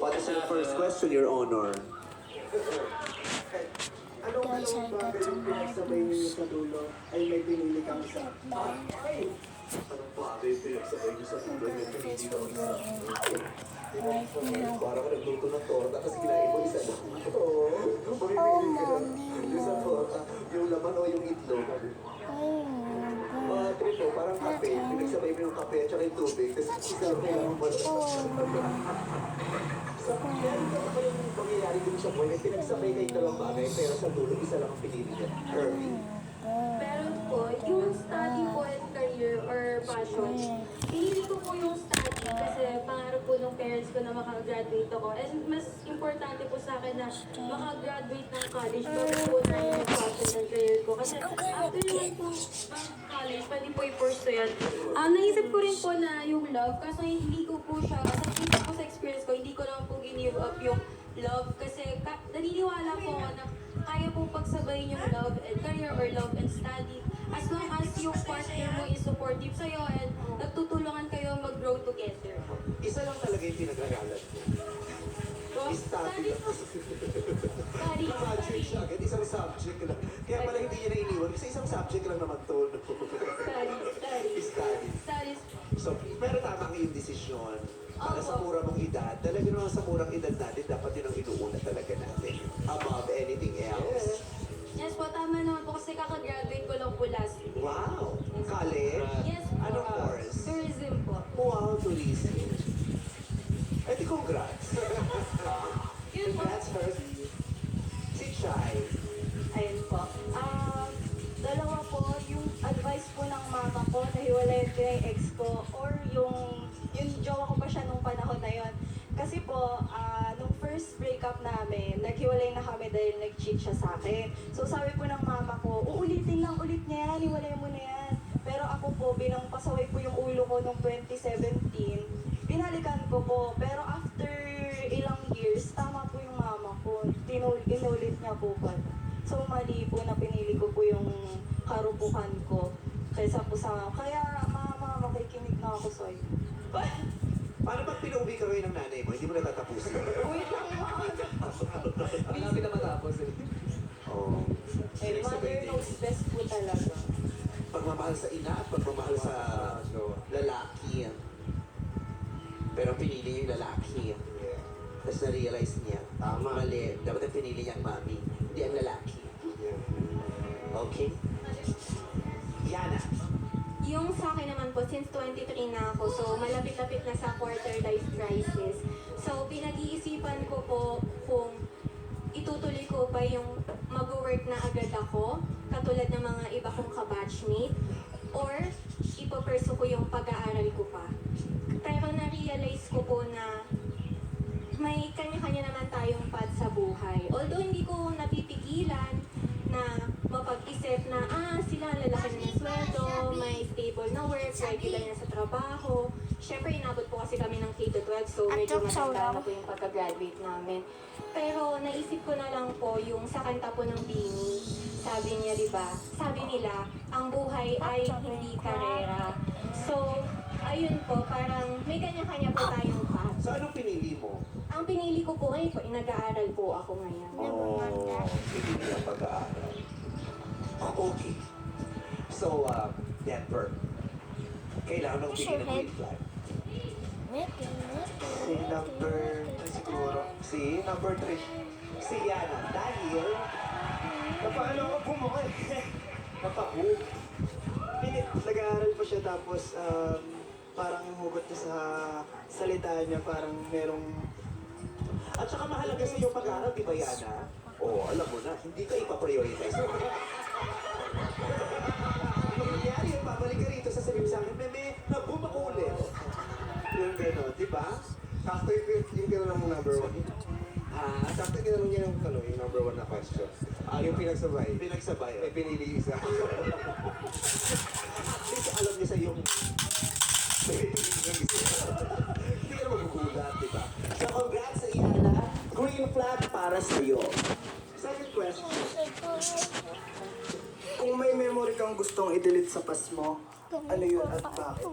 What is your first question, Your Honor? Anong Guys, I got some bad pinagsabay ninyo news. sa dulo ay may pinili kang isa? Anong bagay pinagsabay niyo sa dulo niyo? This will go in right now. Parang nagluto ng torta kasi kinain mo isa lang. Oo. Oh, mommy, Yung sa torta, yung laman o yung itlog. Oh, Mga trito, parang kape. Pinagsabay mo yung kape at saka yung tubig. Tapos isa lang yung sa meron ka ba yung pangyayari dun sa buhay na pinagsabay kayo dalawang bagay pero sa dulo isa lang ang pinili niya? Kirby. Meron po, yung study po and career or passion, pinili ko po yung study kasi pangarap po ng parents ko na makagraduate ako. And mas importante po sa akin na makagraduate ng college bago po na yung passion ng career ko. Kasi after yung po college, pwede po i-pursue yan. Naisip ko rin po na yung love, kasi hindi ko po siya, sa experience ko, hindi ko naman po give up yung love kasi naniniwala po ako na kaya po pagsabayin yung love and career or love and study as long as yung partner mo is supportive sa'yo and nagtutulungan kayo mag-grow together. Isa lang talaga yung pinag-aralan mo. Study lang. Study. Imagine siya agad, isang subject lang. Kaya pala hindi niya na-iniwan kasi isang subject lang naman to. Study. Studies. So, pero tama ang iyong desisyon. Para sa mura mong edad, talaga naman sa murang edad natin, dapat yun ang inuuna talaga natin. Above anything else. Yes po, tama naman po kasi kakagraduate ko lang po last week. Wow! College? Yes po. Anong course? Tourism po. Wow, tourism. Eh di congrats. Yun po. Congrats, Herbie. Si Chai. Ayun po. Dalawa po, yung advice po ng mama ko na hiwalayan ko yung ex ko or yung jowa ko pa siya nung panahon na yon. Kasi po, nung first breakup namin, naghiwalay na kami dahil nag-cheat siya sa akin. So sabi po ng mama ko, uulitin lang ulit niya yan, hiwalay mo na yan. Pero ako po, bilang pasaway po yung ulo ko nung 2017, binalikan ko po. Pero after ilang years, tama po yung mama ko. Inulit niya po pa. So mali po na pinili ko po yung karupukan ko. Kaysa po sa, kaya mama, makikinig na ako sa'yo. Paano pag pinauwi ka ngayon ng nanay mo, hindi mo natatapusin? Uy, lang mama. Malapit na matapos eh. Oo. Eh, mother knows best po talaga. Pagmamahal sa ina at pagmamahal sa lalaki. Pero pinili niya yung lalaki. Tapos na-realize niya, mali, dapat ang pinili niya ang mami, hindi ang lalaki. Okay? Yana. Yung sa akin naman po, since 23 na ako, so malapit-lapit na sa quarter life crisis. So pinag-iisipan ko po kung itutuloy ko pa yung mag-work na agad ako, katulad ng mga iba kong kabatchmate, or ipaperso ko yung pag-aaral ko pa. Pero na-realize ko po na may kanya-kanya naman tayong path sa buhay. Although hindi ko napipigilan na mapag-isip na, sila ang lalaki na ng sweldo, may stable na work, regular na sa trabaho. Siyempre, inabot po kasi kami ng K-12, so medyo matanda na po yung pagka-graduate namin. Pero naisip ko na lang po yung sa kanta po ng Bini, sabi niya, di ba? Sabi nila, ang buhay ay hindi karera. So, ayun po, parang may kanya-kanya po tayong path. So anong pinili mo? Ang pinili ko po ngayon po, nag-aaral po ako ngayon. Pinili ang pag-aaral. Okay. So, Denver. Kailangan ng bigyan ng green flag. Si number 3 siguro. Si number 3. Si Yana. Dahil, Napaano ako bumuhay? napahook. Nag-aaral pa siya tapos parang yung hugot niya sa salita niya parang merong At saka mahalaga sa iyo pag-aaral, di ba Yana? Oo, alam mo na, hindi ka ipaprioritize mo. Kung nangyari yun, babalik ka rito, sasabihin sa akin, Meme, na-boom ako ulit. Yung gano'n, di ba? Sakto yung tinanong mo number one. Sakto yung tinanong niya yung number one na question. Yung pinagsabay. Pinagsabay. May pinili isa. Kasi alam niya sa iyong may pinili ng isa. Hindi ka na magugulat, di ba? So, congrats sa Yana. Green flag para sa iyo. second question. Kung may memory kang gustong i-delete sa past mo, ano yun at bakit?